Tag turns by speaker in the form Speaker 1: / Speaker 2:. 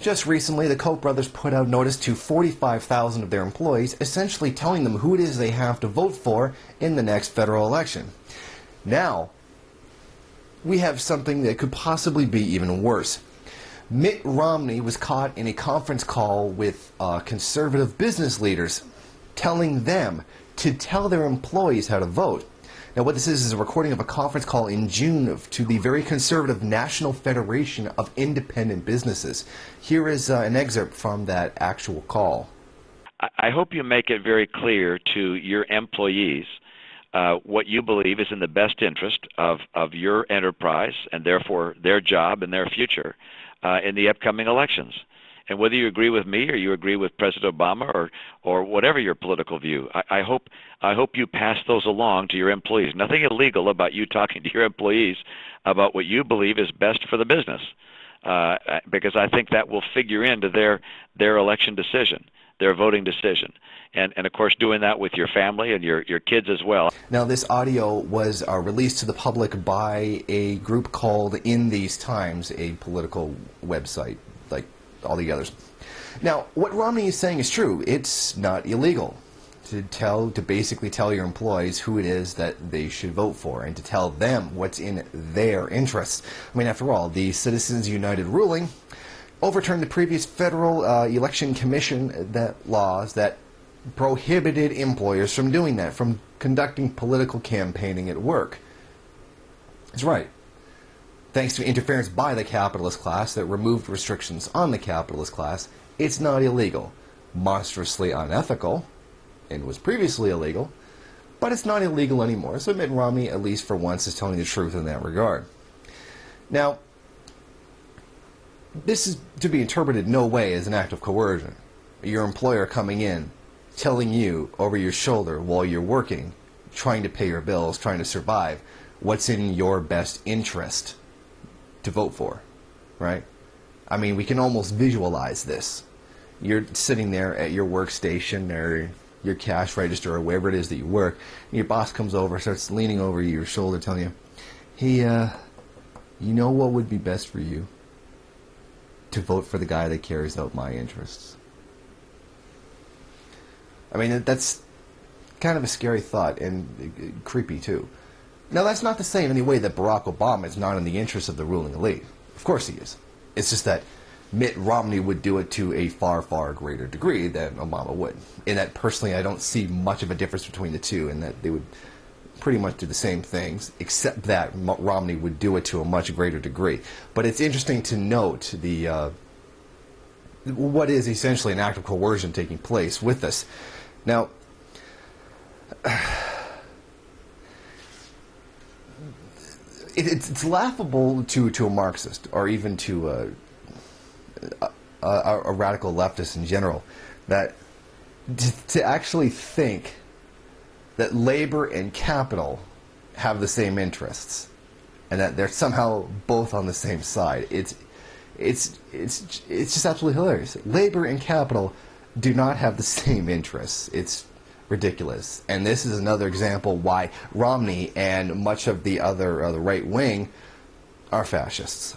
Speaker 1: just recently, the Koch brothers put out notice to 45,000 of their employees, essentially telling them who it is they have to vote for in the next federal election. Now, we have something that could possibly be even worse. Mitt Romney was caught in a conference call with conservative business leaders, telling them to tell their employees how to vote. Now, what this is a recording of a conference call in June to the very conservative National Federation of Independent Businesses. Here is an excerpt from that actual call.
Speaker 2: I hope you make it very clear to your employees what you believe is in the best interest of your enterprise and therefore their job and their future in the upcoming elections. And whether you agree with me or you agree with President Obama or whatever your political view, I hope you pass those along to your employees. Nothing illegal about you talking to your employees about what you believe is best for the business, because I think that will figure into their election decision, their voting decision. And of course, doing that with your family and your kids as well.
Speaker 1: Now, this audio was released to the public by a group called In These Times, a political website like all the others. Now, what Romney is saying is true. It's not illegal to basically tell your employees who it is that they should vote for and to tell them what's in their interests. I mean, after all, the Citizens United ruling overturned the previous federal election commission laws that prohibited employers from doing that, from conducting political campaigning at work. That's right. Thanks to interference by the capitalist class that removed restrictions on the capitalist class, it's not illegal. Monstrously unethical, and was previously illegal, but it's not illegal anymore. So Mitt Romney, at least for once, is telling the truth in that regard. Now, this is to be interpreted in no way as an act of coercion. Your employer coming in, telling you over your shoulder while you're working, trying to pay your bills, trying to survive, what's in your best interest to vote for, right? I mean, we can almost visualize this. You're sitting there at your workstation or your cash register or wherever it is that you work, and your boss comes over, starts leaning over your shoulder, telling you, hey, you know what would be best for you? To vote for the guy that carries out my interests. I mean, that's kind of a scary thought and creepy, too. Now, that's not to say in any way that Barack Obama is not in the interest of the ruling elite. Of course he is. It's just that Mitt Romney would do it to a far, far greater degree than Obama would. In that, personally, I don't see much of a difference between the two, in that they would pretty much do the same things, except that Romney would do it to a much greater degree. But it's interesting to note what is essentially an act of coercion taking place with this. Now, it's laughable to a Marxist or even to a radical leftist in general that to actually think that labor and capital have the same interests and that they're somehow both on the same side. It's just absolutely hilarious. Labor and capital do not have the same interests. It's ridiculous. And this is another example why Romney and much of the other the right wing are fascists.